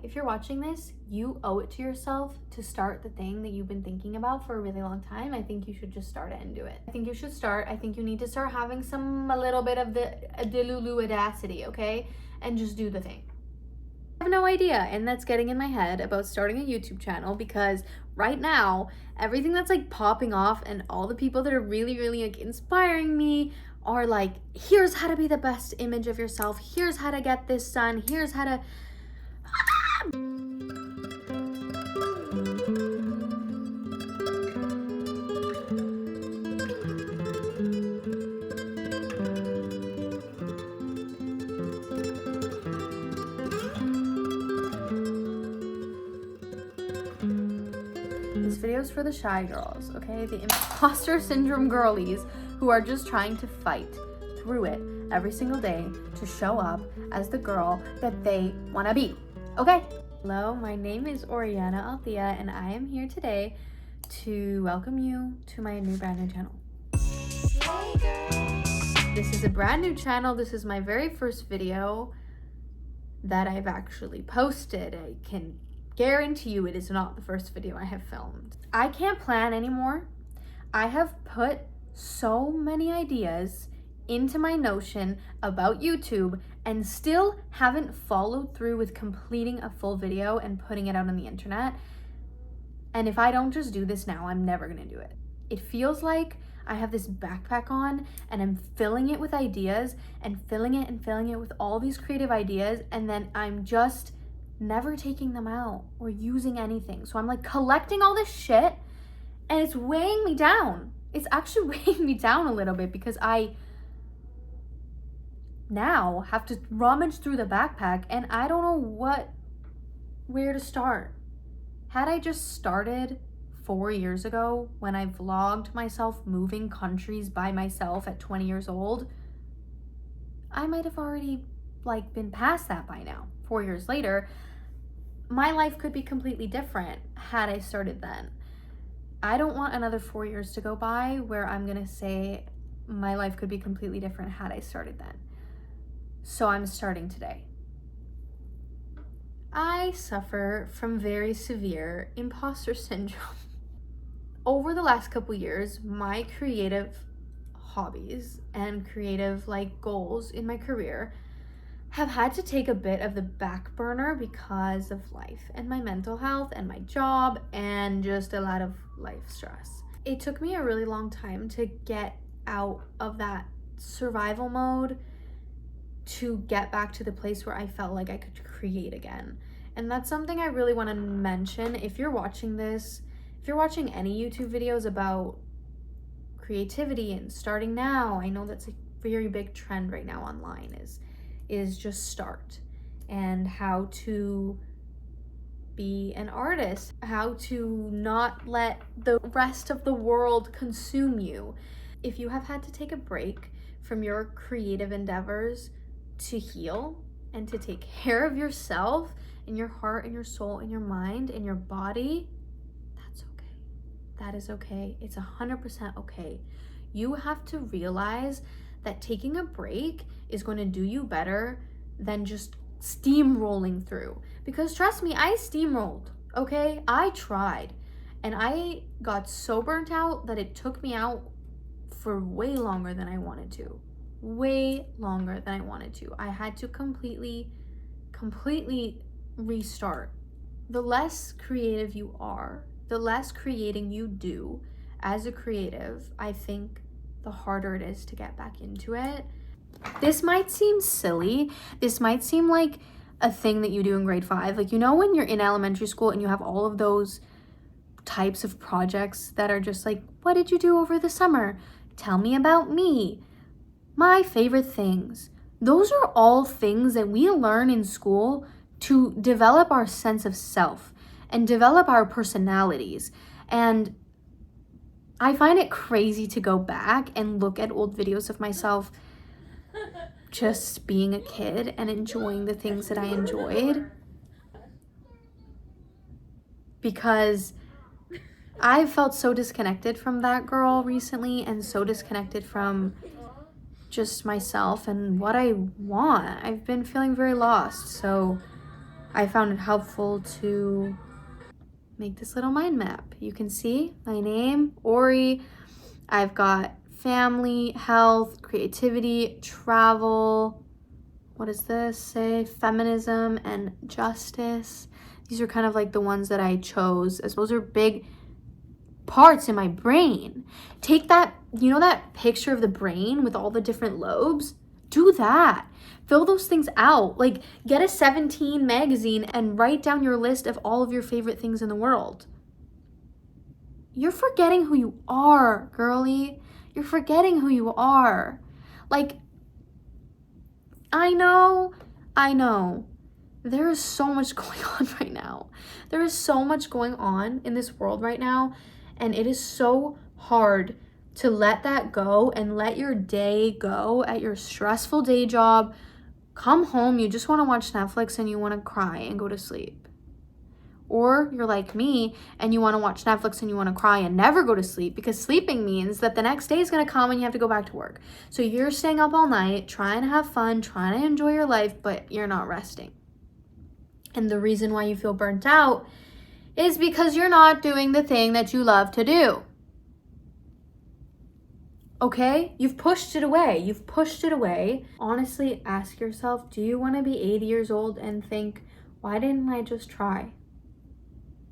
if you're watching this, you owe it to yourself to start the thing that you've been thinking about for a really long time. I think you should just start it and do it. I think you should start. I think you need to start having a little bit of the delulu audacity, okay? And just do the thing. I have no idea, and that's getting in my head about starting a YouTube channel, because right now everything that's like popping off and all the people that are really like inspiring me are like, here's how to be the best image of yourself, here's how to get this done, here's how to This video's for the shy girls, okay? The imposter syndrome girlies who are just trying to fight through it every single day to show up as the girl that they want to be, okay? Hello, my name is Aurianna Althea, and I am here today to welcome you to my brand new channel. Hey girl! This is a brand new channel. This is my very first video that I've actually posted. I can guarantee you it is not the first video I have filmed. I can't plan anymore. I have put so many ideas into my Notion about YouTube and still haven't followed through with completing a full video and putting it out on the internet. And if I don't just do this now, I'm never gonna do it. It feels like I have this backpack on and I'm filling it with ideas and filling it with all these creative ideas, and then I'm just never taking them out or using anything. So I'm like collecting all this shit and it's weighing me down. It's actually weighing me down a little bit because I now have to rummage through the backpack and I don't know where to start. Had I just started 4 years ago when I vlogged myself moving countries by myself at 20 years old, I might have already been past that by now. 4 years later, my life could be completely different had I started then. I don't want another 4 years to go by where I'm gonna say my life could be completely different had I started then. So I'm starting today. I suffer from very severe imposter syndrome. Over the last couple years, my creative hobbies and creative goals in my career have had to take a bit of the back burner because of life and my mental health and my job and just a lot of life stress. It took me a really long time to get out of that survival mode to get back to the place where I felt like I could create again. And that's something I really want to mention. If you're watching this, if you're watching any YouTube videos about creativity and starting now, I know that's a very big trend right now online is just start, and how to be an artist, how to not let the rest of the world consume you. If you have had to take a break from your creative endeavors to heal and to take care of yourself and your heart and your soul and your mind and your body, that's okay. That is okay. It's 100% okay. You have to realize that taking a break is going to do you better than just steamrolling through. Because trust me, I steamrolled, okay? I tried. And I got so burnt out that it took me out for way longer than I wanted to. Way longer than I wanted to. I had to completely restart. The less creative you are, the less creating you do as a creative, I think the harder it is to get back into it. This might seem silly. This might seem like a thing that you do in grade 5. When you're in elementary school and you have all of those types of projects that are just what did you do over the summer? Tell me about me. My favorite things. Those are all things that we learn in school to develop our sense of self and develop our personalities. And I find it crazy to go back and look at old videos of myself just being a kid and enjoying the things that I enjoyed, because I felt so disconnected from that girl recently and so disconnected from just myself and what I want. I've been feeling very lost. So I found it helpful to make this little mind map. You can see my name, Auri. I've got family, health, creativity, travel. What does this say? Feminism and justice. These are kind of like the ones that I chose, as those are big parts in my brain. Take that, you know, that picture of the brain with all the different lobes? Do that. Fill those things out. Like, get a 17 magazine and write down your list of all of your favorite things in the world. You're forgetting who you are, girly. You're forgetting who you are. Like, I know. There is so much going on right now. There is so much going on in this world right now, and it is so hard to let that go and let your day go at your stressful day job. Come home, you just want to watch Netflix and you want to cry and go to sleep. Or you're like me and you want to watch Netflix and you want to cry and never go to sleep, because sleeping means that the next day is going to come and you have to go back to work. So you're staying up all night, trying to have fun, trying to enjoy your life, but you're not resting. And the reason why you feel burnt out is because you're not doing the thing that you love to do. Okay? You've pushed it away. Honestly, ask yourself, do you want to be 80 years old and think, why didn't I just try?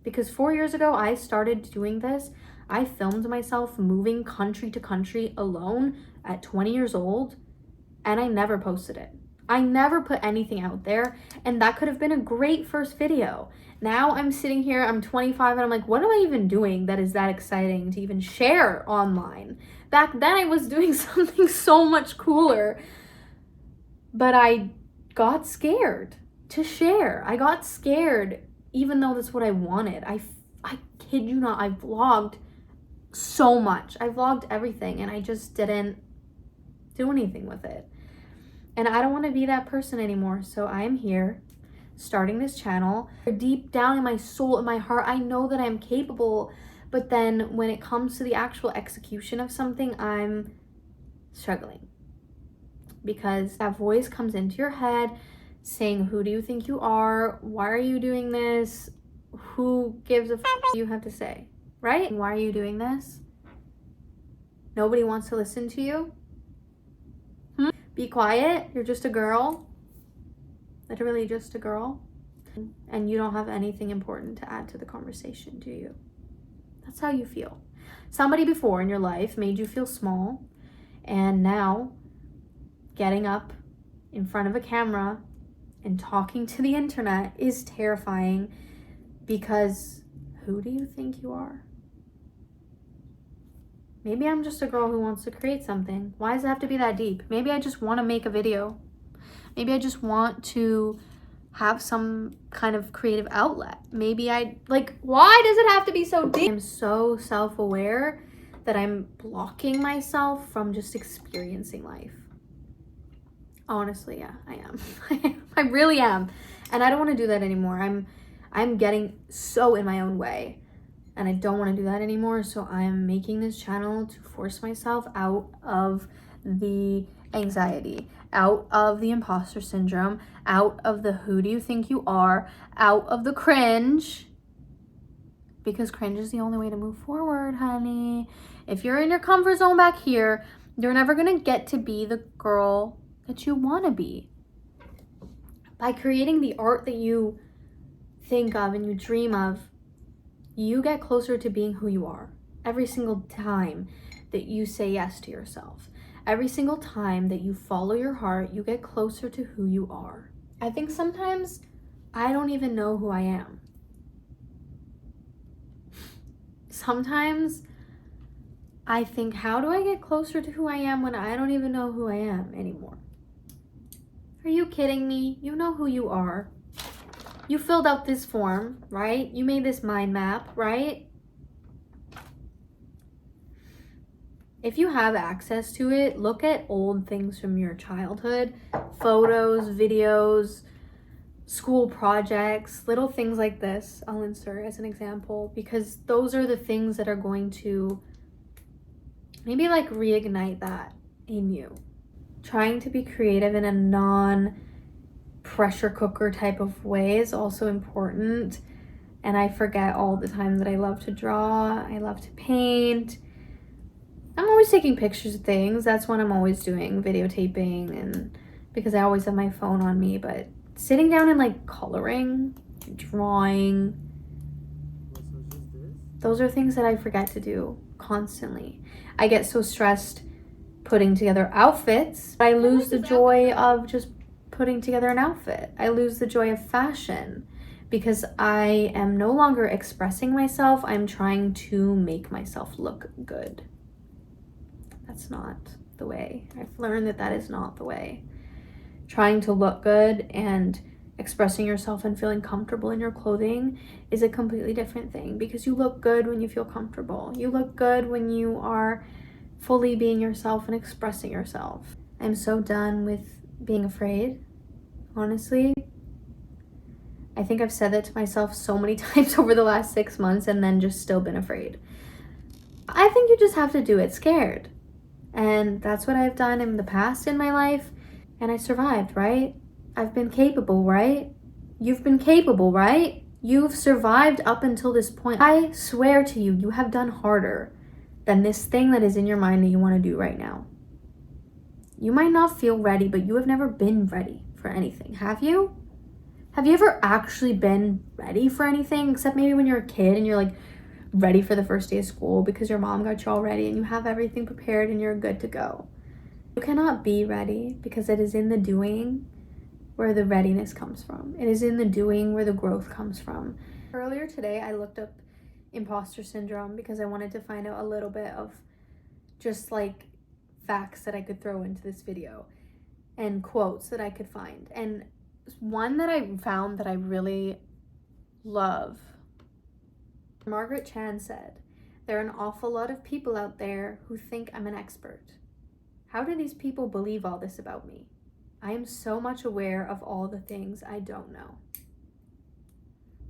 Because 4 years ago, I started doing this. I filmed myself moving country to country alone at 20 years old, and I never posted it. I never put anything out there, and that could have been a great first video. Now I'm sitting here, I'm 25, and I'm like, what am I even doing that is that exciting to even share online? Back then I was doing something so much cooler, but I got scared to share. I got scared, even though that's what I wanted. I kid you not, I vlogged so much. I vlogged everything, and I just didn't do anything with it. And I don't want to be that person anymore. So I am here starting this channel. Deep down in my soul, in my heart, I know that I'm capable. But then when it comes to the actual execution of something, I'm struggling. Because that voice comes into your head saying, who do you think you are? Why are you doing this? Who gives a f you have to say, right? Why are you doing this? Nobody wants to listen to you? Be quiet, you're just a girl. Literally just a girl. And you don't have anything important to add to the conversation, do you? That's how you feel. Somebody before in your life made you feel small, and now getting up in front of a camera and talking to the internet is terrifying, because who do you think you are? Maybe I'm just a girl who wants to create something. Why does it have to be that deep? Maybe I just want to make a video. Maybe I just want to have some kind of creative outlet. Maybe why does it have to be so deep? I'm so self-aware that I'm blocking myself from just experiencing life. Honestly, yeah, I am. I really am. And I don't want to do that anymore. I'm getting so in my own way. And I don't want to do that anymore. So I'm making this channel to force myself out of the anxiety, out of the imposter syndrome, out of the who do you think you are, out of the cringe. Because cringe is the only way to move forward, honey. If you're in your comfort zone back here, you're never going to get to be the girl that you want to be. By creating the art that you think of and you dream of, you get closer to being who you are every single time that you say yes to yourself. Every single time that you follow your heart, you get closer to who you are. I think sometimes I don't even know who I am. Sometimes I think, how do I get closer to who I am when I don't even know who I am anymore? Are you kidding me? You know who you are. You filled out this form, right? You made this mind map, right? If you have access to it, look at old things from your childhood, photos, videos, school projects, little things like this. I'll insert as an example, because those are the things that are going to maybe reignite that in you. Trying to be creative in a pressure cooker type of way is also important. And I forget all the time that I love to draw, I love to paint. I'm always taking pictures of things. That's what I'm always doing, videotaping, and because I always have my phone on me. But sitting down and like coloring, drawing, those are things that I forget to do constantly. I get so stressed putting together outfits, I lose the joy of just putting together an outfit. I lose the joy of fashion because I am no longer expressing myself. I'm trying to make myself look good. That's not the way. I've learned that that is not the way. Trying to look good and expressing yourself and feeling comfortable in your clothing is a completely different thing, because you look good when you feel comfortable. You look good when you are fully being yourself and expressing yourself. I'm so done with being afraid, honestly. I think I've said that to myself so many times over the last 6 months and then just still been afraid. I think you just have to do it scared. And that's what I've done in the past in my life. And I survived, right? I've been capable, right? You've been capable, right? You've survived up until this point. I swear to you, you have done harder than this thing that is in your mind that you want to do right now. You might not feel ready, but you have never been ready for anything, have you? Have you ever actually been ready for anything, except maybe when you're a kid and you're like ready for the first day of school because your mom got you all ready and you have everything prepared and you're good to go? You cannot be ready, because it is in the doing where the readiness comes from. It is in the doing where the growth comes from. Earlier today, I looked up imposter syndrome because I wanted to find out a little bit of just like facts that I could throw into this video and quotes that I could find. And one that I found that I really love, Margaret Chan said, "There are an awful lot of people out there who think I'm an expert. How do these people believe all this about me? I am so much aware of all the things I don't know."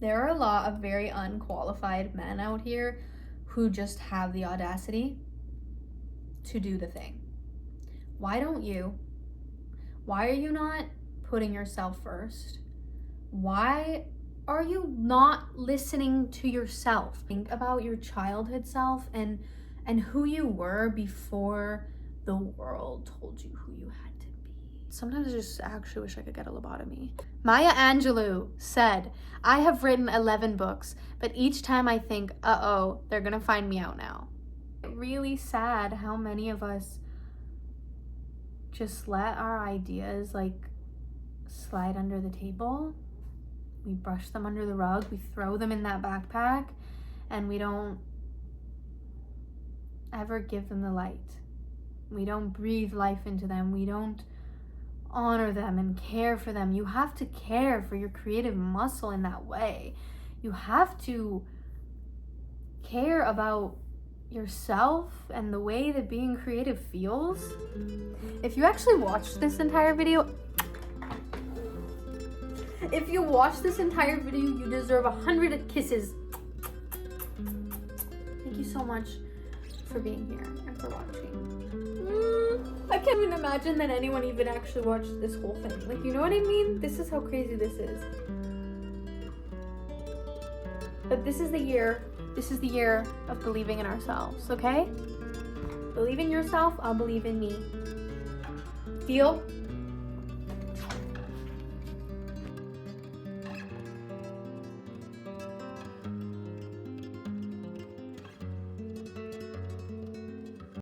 There are a lot of very unqualified men out here who just have the audacity to do the thing. Why don't you? Why are you not putting yourself first? Why are you not listening to yourself? Think about your childhood self and who you were before the world told you who you had to be. Sometimes I just actually wish I could get a lobotomy. Maya Angelou said, "I have written 11 books, but each time I think, uh-oh, they're gonna find me out now." It's really sad how many of us just let our ideas like slide under the table. We brush them under the rug, we throw them in that backpack, and we don't ever give them the light. We don't breathe life into them. We don't honor them and care for them. You have to care for your creative muscle in that way. You have to care about yourself and the way that being creative feels. If you actually watched this entire video, you deserve 100 kisses. Thank you so much for being here and for watching. I can't even imagine that anyone even actually watched this whole thing. Like, you know what I mean? This is how crazy this is. But this is the year of believing in ourselves, okay? Believe in yourself, I'll believe in me. Deal?